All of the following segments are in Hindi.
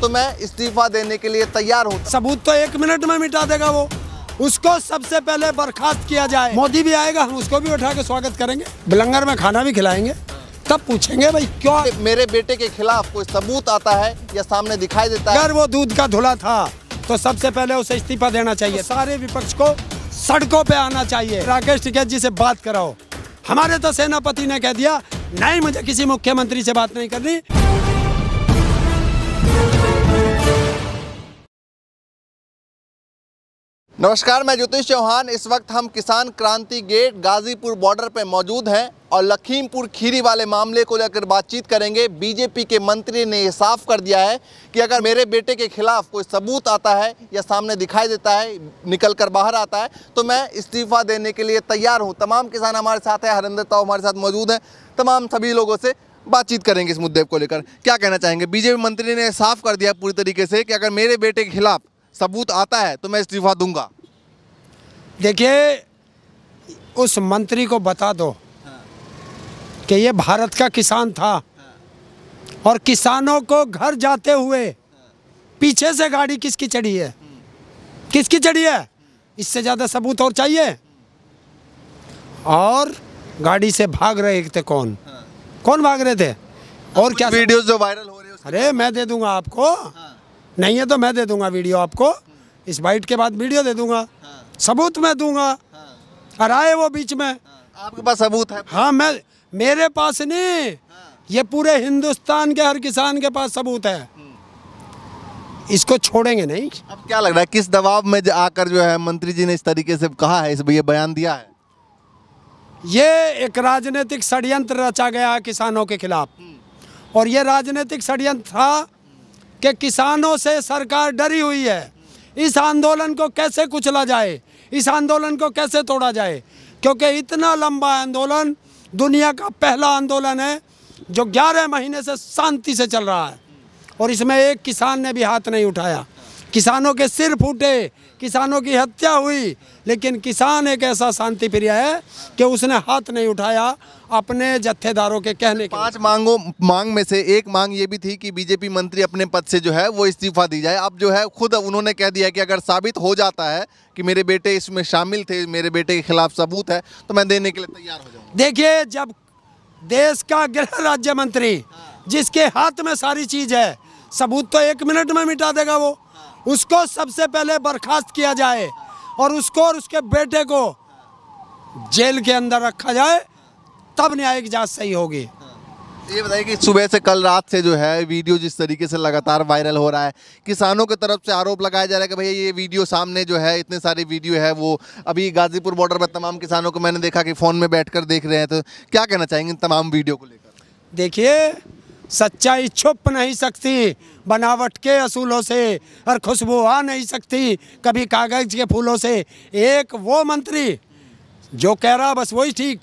तो मैं इस्तीफा देने के लिए तैयार हूँ। सबूत तो 1 मिनट में मिटा देगा वो। उसको सबसे पहले बर्खास्त किया जाए। मोदी भी आएगा, हम उसको भी उठा के स्वागत करेंगे, बिलंगर में खाना भी खिलाएंगे, तब पूछेंगे भाई क्यों मेरे बेटे के खिलाफ कोई सबूत आता है या सामने दिखाई देता है। अगर वो दूध का धुला था तो सबसे पहले उसे इस्तीफा देना चाहिए। सारे विपक्ष को सड़कों पे आना चाहिए। राकेश टिकैत जी से बात कराओ। हमारे तो सेनापति ने कह दिया नहीं, मुझे किसी मुख्यमंत्री से बात नहीं करनी। नमस्कार, मैं ज्योतिष चौहान। इस वक्त हम किसान क्रांति गेट गाजीपुर बॉर्डर पे मौजूद हैं और लखीमपुर खीरी वाले मामले को लेकर बातचीत करेंगे। बीजेपी के मंत्री ने ये साफ कर दिया है कि अगर मेरे बेटे के खिलाफ कोई सबूत आता है या सामने दिखाई देता है, निकल कर बाहर आता है, तो मैं इस्तीफा देने के लिए तैयार हूँ। तमाम किसान हमारे साथ हैं, हरिंदर ताऊ हमारे साथ मौजूद हैं। तमाम सभी लोगों से बातचीत करेंगे इस मुद्दे को लेकर। क्या कहना चाहेंगे? बीजेपी मंत्री ने साफ कर दिया पूरी तरीके से कि अगर मेरे बेटे के खिलाफ सबूत आता है तो मैं इस्तीफा दूंगा। देखिए, उस मंत्री को बता दो कि ये भारत का किसान था और किसानों को घर जाते हुए पीछे से गाड़ी किसकी चढ़ी है, किसकी चढ़ी है? इससे ज़्यादा सबूत और चाहिए? और गाड़ी से भाग रहे थे कौन कौन भाग रहे थे? और क्या वीडियोस जो वायरल हो रहे हैं? अरे मैं दे दूंगा आपको। नहीं है तो मैं दे दूंगा वीडियो आपको। इस बाइट के बाद वीडियो दे दूंगा, सबूत मैं दूंगा। और आए वो बीच में, आपके पास सबूत है? हाँ, मेरे पास नहीं, ये पूरे हिंदुस्तान के हर किसान के पास सबूत है। इसको छोड़ेंगे नहीं। अब क्या लग रहा है, किस दबाव में आकर जो है मंत्री जी ने इस तरीके से कहा है, ये बयान दिया है? ये एक राजनीतिक षड्यंत्र रचा गया है किसानों के खिलाफ। और ये राजनीतिक षड्यंत्र था कि किसानों से सरकार डरी हुई है। इस आंदोलन को कैसे कुचला जाए, इस आंदोलन को कैसे तोड़ा जाए, क्योंकि इतना लंबा आंदोलन, दुनिया का पहला आंदोलन है जो 11 महीने से शांति से चल रहा है और इसमें एक किसान ने भी हाथ नहीं उठाया। किसानों के सिर फूटे, किसानों की हत्या हुई, लेकिन किसान एक ऐसा शांति प्रिय है कि उसने हाथ नहीं उठाया अपने जत्थेदारों के कहने के। 5 मांग में से एक मांग ये भी थी कि बीजेपी मंत्री अपने पद से जो है वो इस्तीफा दी जाए। अब जो है खुद उन्होंने कह दिया कि अगर साबित हो जाता है कि मेरे बेटे इसमें शामिल थे, मेरे बेटे के खिलाफ सबूत है, तो मैं देने के लिए तैयार हो जाऊँगा। देखिए, जब देश का गृह राज्य मंत्री जिसके हाथ में सारी चीज़ है, सबूत तो 1 मिनट में मिटा देगा वो। उसको सबसे पहले बर्खास्त किया जाए और उसको और उसके बेटे को जेल के अंदर रखा जाए, तब न्यायिक जांच सही होगी। ये बताइए कि सुबह से कल रात से जो है वीडियो जिस तरीके से लगातार वायरल हो रहा है, किसानों की तरफ से आरोप लगाया जा रहा है कि भैया ये वीडियो सामने जो है, इतने सारे वीडियो है, वो अभी गाजीपुर बॉर्डर पर तमाम किसानों को मैंने देखा कि फ़ोन में बैठकर देख रहे हैं। तो क्या कहना चाहेंगे इन तमाम वीडियो को लेकर? देखिए, सच्चाई छुप नहीं सकती बनावट के असूलों से और खुशबू आ नहीं सकती कभी कागज के फूलों से। एक वो मंत्री जो कह रहा बस वही ठीक।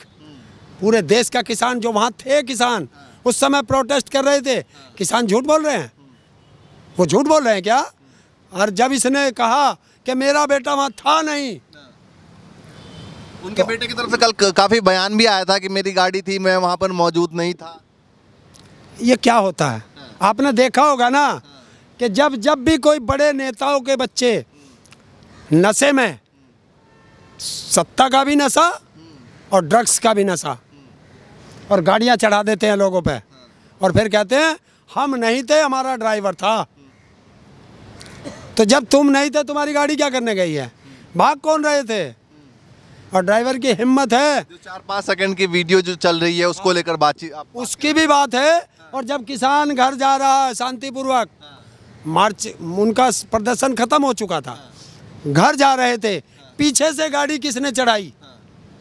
पूरे देश का किसान जो वहाँ थे, किसान उस समय प्रोटेस्ट कर रहे थे। किसान झूठ बोल रहे हैं? वो झूठ बोल रहे हैं क्या? और जब इसने कहा कि मेरा बेटा वहाँ था नहीं, उनके बेटे की तरफ से कल काफ़ी बयान भी आया था कि मेरी गाड़ी थी, मैं वहाँ पर मौजूद नहीं था। ये क्या होता है? आपने देखा होगा ना कि जब भी कोई बड़े नेताओं के बच्चे नशे में, सत्ता का भी नशा और ड्रग्स का भी नशा, और गाड़ियां चढ़ा देते हैं लोगों पे और फिर कहते हैं हम नहीं थे, हमारा ड्राइवर था। तो जब तुम नहीं थे, तुम्हारी गाड़ी क्या करने गई है? भाग कौन रहे थे? और ड्राइवर की हिम्मत है। जो 4-5 सेकंड की वीडियो जो चल रही है उसको लेकर बातचीत, उसकी भी बात है। और जब किसान घर जा रहा है शांतिपूर्वक, मार्च उनका प्रदर्शन खत्म हो चुका था, घर जा रहे थे, पीछे से गाड़ी किसने चढ़ाई?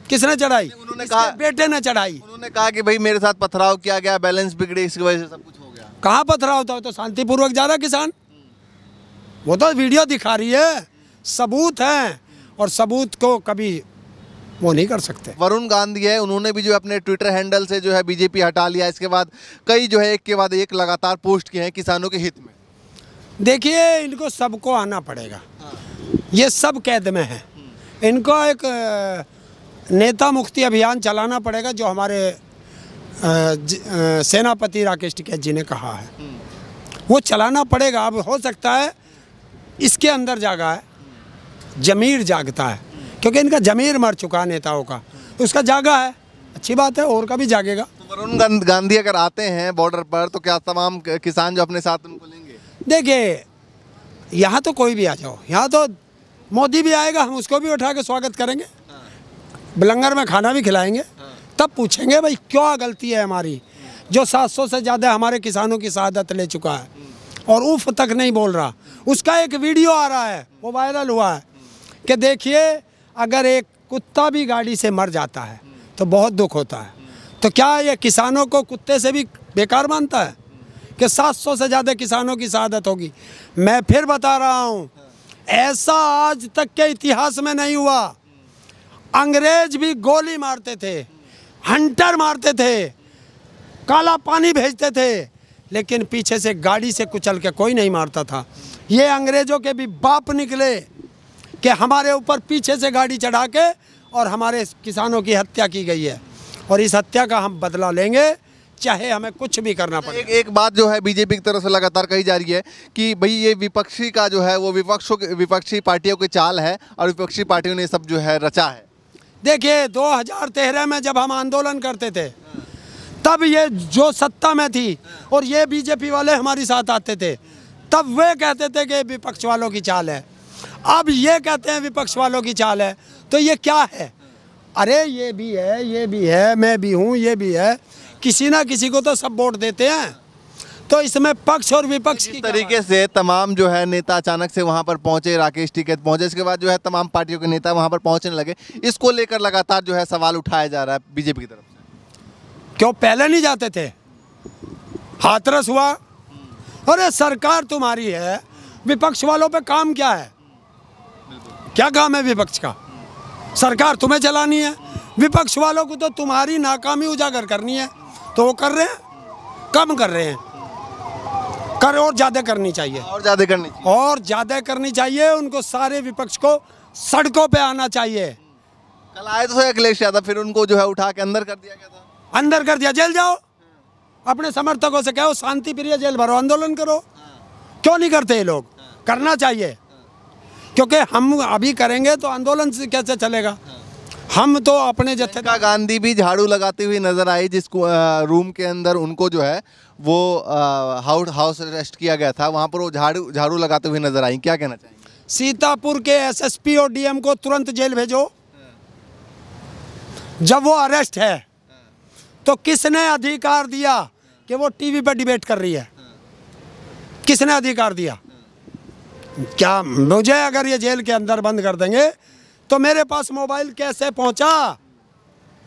किसने चढ़ाई? उन्होंने कहा बेटे ने चढ़ाई। उन्होंने कहा कि भाई मेरे साथ पथराव किया गया, बैलेंस बिगड़े, इसकी वजह से सब कुछ हो गया। कहाँ पथराव होता है? तो शांतिपूर्वक जा रहा किसान। वो तो वीडियो दिखा रही है, सबूत है, और सबूत को कभी वो नहीं कर सकते। वरुण गांधी है, उन्होंने भी जो अपने ट्विटर हैंडल से जो है बीजेपी हटा लिया। इसके बाद कई जो है एक के बाद एक लगातार पोस्ट किए हैं किसानों के हित में। देखिए, इनको सबको आना पड़ेगा। ये सब कैद में है। इनको एक नेता मुक्ति अभियान चलाना पड़ेगा, जो हमारे सेनापति राकेश टिकैत जी ने कहा है। वो चलाना पड़ेगा। अब हो सकता है इसके अंदर जागा है, जमीर जागता है, क्योंकि इनका जमीर मर चुका है नेताओं का, उसका जागा है, अच्छी बात है, और का भी जागेगा। तो वरुण गांधी अगर आते हैं बॉर्डर पर तो क्या तमाम किसान जो अपने साथ उनको लेंगे? देखिए, यहाँ तो कोई भी आ जाओ, यहाँ तो मोदी भी आएगा, हम उसको भी उठा के स्वागत करेंगे, लंगर में खाना भी खिलाएंगे, तब पूछेंगे भाई क्या गलती है हमारी, जो 700 से ज़्यादा हमारे किसानों की शहादत ले चुका है और उफ तक नहीं बोल रहा। उसका एक वीडियो आ रहा है, वो वायरल हुआ है कि देखिए अगर एक कुत्ता भी गाड़ी से मर जाता है तो बहुत दुख होता है, तो क्या ये किसानों को कुत्ते से भी बेकार मानता है कि 700 से ज़्यादा किसानों की शहादत होगी? मैं फिर बता रहा हूँ, ऐसा आज तक के इतिहास में नहीं हुआ। अंग्रेज भी गोली मारते थे, हंटर मारते थे, काला पानी भेजते थे, लेकिन पीछे से गाड़ी से कुचल के कोई नहीं मारता था। ये अंग्रेजों के भी बाप निकले कि हमारे ऊपर पीछे से गाड़ी चढ़ा के और हमारे किसानों की हत्या की गई है, और इस हत्या का हम बदला लेंगे, चाहे हमें कुछ भी करना पड़े। एक बात जो है बीजेपी की तरफ से लगातार कही जा रही है कि भाई ये विपक्षी का जो है वो विपक्षी पार्टियों की चाल है और विपक्षी पार्टियों ने सब जो है रचा है। देखिए 2013 में जब हम आंदोलन करते थे तब ये जो सत्ता में थी और ये बीजेपी वाले हमारे साथ आते थे, तब वे कहते थे कि विपक्ष वालों की चाल है। अब ये कहते हैं विपक्ष वालों की चाल है, तो ये क्या है? अरे ये भी है, ये भी है, मैं भी हूँ, ये भी है, किसी ना किसी को तो सब वोट देते हैं, तो इसमें पक्ष और विपक्ष की तरीके से तमाम जो है नेता अचानक से वहां पर पहुंचे, राकेश टिकैत पहुंचे, इसके बाद जो है तमाम पार्टियों के नेता वहां पर पहुंचने लगे। इसको लेकर लगातार जो है सवाल उठाया जा रहा है बीजेपी की तरफ से। क्यों पहले नहीं जाते थे? हाथरस हुआ। अरे सरकार तुम्हारी है, विपक्ष वालों पे काम क्या है? क्या काम है विपक्ष का? सरकार तुम्हें चलानी है, विपक्ष वालों को तो तुम्हारी नाकामी उजागर करनी है, तो वो कर रहे हैं, कम कर रहे हैं, कर और ज़्यादा करनी चाहिए, और ज़्यादा करनी चाहिए, और ज़्यादा करनी चाहिए। उनको सारे विपक्ष को सड़कों पे आना चाहिए। कल आए तो अखिलेश यादव, फिर उनको जो है उठा के अंदर कर दिया गया था। अंदर कर दिया, जेल जाओ, अपने समर्थकों से कहो शांति प्रिय जेल भरो, आंदोलन करो। क्यों नहीं करते ये लोग? करना चाहिए, क्योंकि हम अभी करेंगे तो आंदोलन से कैसे चलेगा? हम तो अपने जत्थे का गांधी भी झाड़ू लगाते हुए नजर आई, जिस रूम के अंदर उनको जो है वो हाउस अरेस्ट किया गया था, वहां पर वो झाड़ू लगाते हुए नजर आई। क्या कहना चाहेंगे? सीतापुर के एसएसपी और डीएम को तुरंत जेल भेजो। जब वो अरेस्ट है तो किसने अधिकार दिया कि वो टीवी पर डिबेट कर रही है? किसने अधिकार दिया? क्या मुझे अगर ये जेल के अंदर बंद कर देंगे तो मेरे पास मोबाइल कैसे पहुंचा?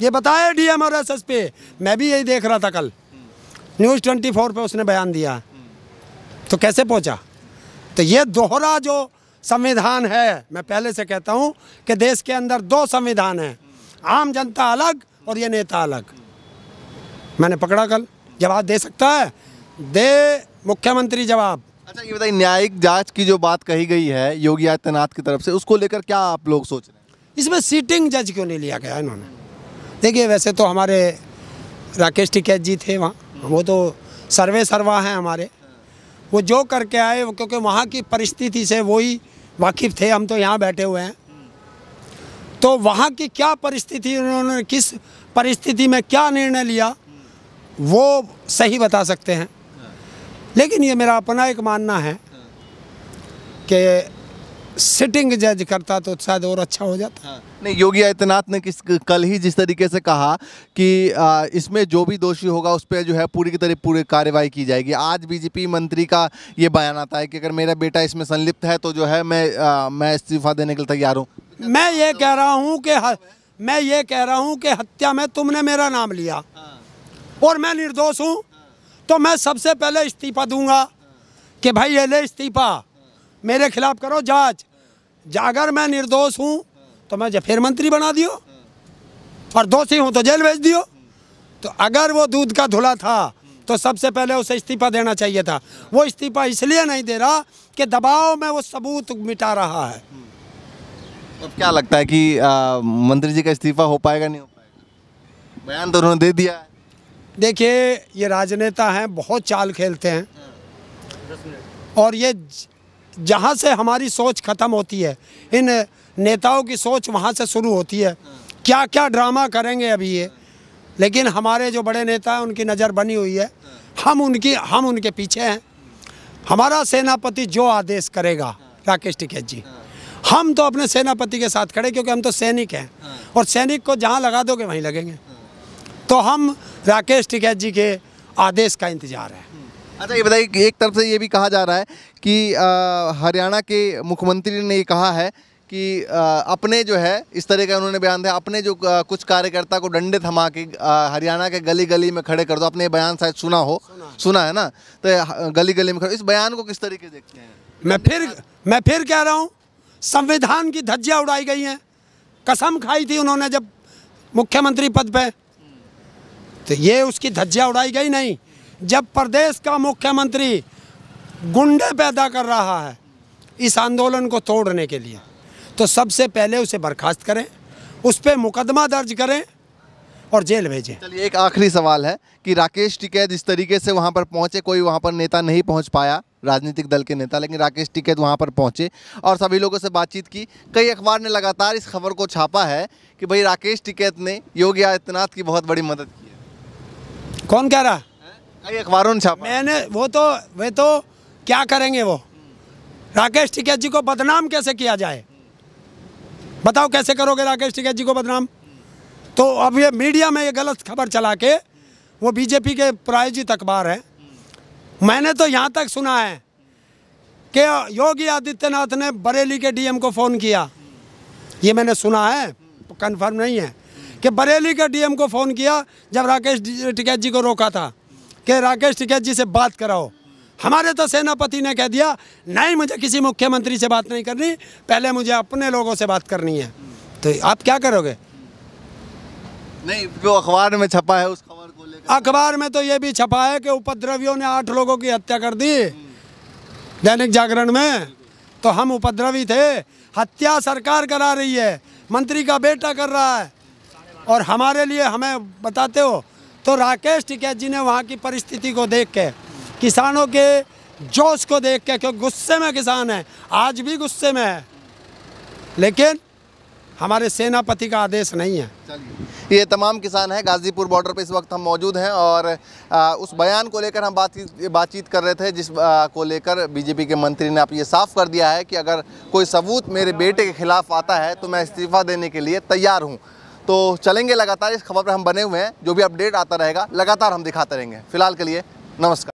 ये बताए डीएम और एसएसपी। मैं भी यही देख रहा था कल, न्यूज़ 24 पे उसने बयान दिया, तो कैसे पहुंचा? तो ये दोहरा जो संविधान है, मैं पहले से कहता हूं कि देश के अंदर दो संविधान हैं, आम जनता अलग और ये नेता अलग। मैंने पकड़ा कल, जवाब दे सकता है, दे मुख्यमंत्री जवाब। अच्छा ये बताइए, न्यायिक जांच की जो बात कही गई है योगी आदित्यनाथ की तरफ से, उसको लेकर क्या आप लोग सोच रहे हैं? इसमें सीटिंग जज क्यों नहीं लिया गया इन्होंने? देखिए वैसे तो हमारे राकेश टिकैत जी थे वहाँ, वो तो सर्वा हैं हमारे, वो जो करके आए वो, क्योंकि वहाँ की परिस्थिति से वही वाकिफ़ थे, हम तो यहाँ बैठे हुए हैं, तो वहाँ की क्या परिस्थिति, उन्होंने किस परिस्थिति में क्या निर्णय लिया वो सही बता सकते हैं। लेकिन ये मेरा अपना एक मानना है कि सिटिंग जज करता तो शायद और अच्छा हो जाता। नहीं, योगी आदित्यनाथ ने कल ही जिस तरीके से कहा कि इसमें जो भी दोषी होगा उस पर जो है पूरी की तरह पूरी कार्रवाई की जाएगी। आज बीजेपी मंत्री का ये बयान आता है कि अगर मेरा बेटा इसमें संलिप्त है तो जो है मैं इस्तीफा देने के लिए तैयार हूँ। मैं ये कह रहा हूँ कि हत्या में तुमने मेरा नाम लिया और मैं निर्दोष हूँ, तो मैं सबसे पहले इस्तीफा दूंगा कि भाई ये ले इस्तीफा, मेरे खिलाफ करो जांच। अगर मैं निर्दोष हूँ तो मैं फिर मंत्री बना दियो, और दोषी हूँ तो जेल भेज दियो। तो अगर वो दूध का धुला था तो सबसे पहले उसे इस्तीफा देना चाहिए था। वो इस्तीफा इसलिए नहीं दे रहा कि दबाव में वो सबूत मिटा रहा है। अब क्या लगता है कि मंत्री जी का इस्तीफा हो पाएगा, नहीं हो पाएगा? बयान तो उन्होंने दे दिया है। देखिए ये राजनेता हैं, बहुत चाल खेलते हैं, और ये जहाँ से हमारी सोच ख़त्म होती है, इन नेताओं की सोच वहाँ से शुरू होती है। क्या क्या ड्रामा करेंगे अभी ये, लेकिन हमारे जो बड़े नेता हैं उनकी नज़र बनी हुई है, हम उनके पीछे हैं। हमारा सेनापति जो आदेश करेगा राकेश टिकैत जी, हम तो अपने सेनापति के साथ खड़े, क्योंकि हम तो सैनिक हैं और सैनिक को जहाँ लगा दोगे वहीं लगेंगे। तो हम राकेश टिकैत जी के आदेश का इंतजार है। अच्छा ये बताइए कि एक तरफ से ये भी कहा जा रहा है कि हरियाणा के मुख्यमंत्री ने ये कहा है कि अपने जो है इस तरह का उन्होंने बयान दिया, अपने जो कुछ कार्यकर्ता को डंडे थमा के हरियाणा के गली गली में खड़े कर दो। आपने ये बयान शायद सुना है ना, तो गली गली में खड़े, इस बयान को किस तरीके से देखते हैं? मैं फिर कह रहा हूँ, संविधान की धज्जियाँ उड़ाई गई हैं। कसम खाई थी उन्होंने जब मुख्यमंत्री पद पे, तो ये उसकी धज्जियाँ उड़ाई गई नहीं। जब प्रदेश का मुख्यमंत्री गुंडे पैदा कर रहा है इस आंदोलन को तोड़ने के लिए, तो सबसे पहले उसे बर्खास्त करें, उस पर मुकदमा दर्ज करें और जेल भेजें। चलिए एक आखिरी सवाल है कि राकेश टिकैत इस तरीके से वहाँ पर पहुँचे, कोई वहाँ पर नेता नहीं पहुँच पाया, राजनीतिक दल के नेता, लेकिन राकेश टिकैत वहाँ पर पहुँचे और सभी लोगों से बातचीत की। कई अखबार ने लगातार इस खबर को छापा है कि भाई राकेश टिकैत ने योगी आदित्यनाथ की बहुत बड़ी मदद की है। कौन कह रहा? कई अखबारों ने छापा। वे तो क्या करेंगे, वो राकेश टिकैत जी को बदनाम कैसे किया जाए, बताओ कैसे करोगे राकेश टिकैत जी को बदनाम? तो अब ये मीडिया में ये गलत खबर चला के, वो बीजेपी के प्रायोजित अखबार है। मैंने तो यहाँ तक सुना है कि योगी आदित्यनाथ ने बरेली के डीएम को फ़ोन किया, ये मैंने सुना है, कंफर्म नहीं है, कि बरेली के डीएम को फ़ोन किया जब राकेश टिकैत जी को रोका था कि राकेश टिकैत जी से बात कराओ। हमारे तो सेनापति ने कह दिया नहीं, मुझे किसी मुख्यमंत्री से बात नहीं करनी, पहले मुझे अपने लोगों से बात करनी है। तो आप क्या करोगे? नहीं, जो अखबार में छपा है उस खबर को लेकर, अखबार में तो ये भी छपा है कि उपद्रवियों ने 8 लोगों की हत्या कर दी, दैनिक जागरण में। तो हम उपद्रवी थे, हत्या सरकार करा रही है, मंत्री का बेटा कर रहा है, और हमारे लिए हमें बताते हो। तो राकेश टिकैत जी ने वहाँ की परिस्थिति को देख के, किसानों के जोश को देख के, क्योंकि गुस्से में किसान है, आज भी गुस्से में है, लेकिन हमारे सेनापति का आदेश नहीं है। ये तमाम किसान हैं, गाजीपुर बॉर्डर पे इस वक्त हम मौजूद हैं और उस बयान को लेकर हम बातचीत कर रहे थे, जिस को लेकर बीजेपी के मंत्री ने अब ये साफ कर दिया है कि अगर कोई सबूत मेरे बेटे के खिलाफ आता है तो मैं इस्तीफा देने के लिए तैयार हूँ। तो चलेंगे लगातार, इस खबर पर हम बने हुए हैं, जो भी अपडेट आता रहेगा लगातार हम दिखाते रहेंगे। फिलहाल के लिए नमस्कार।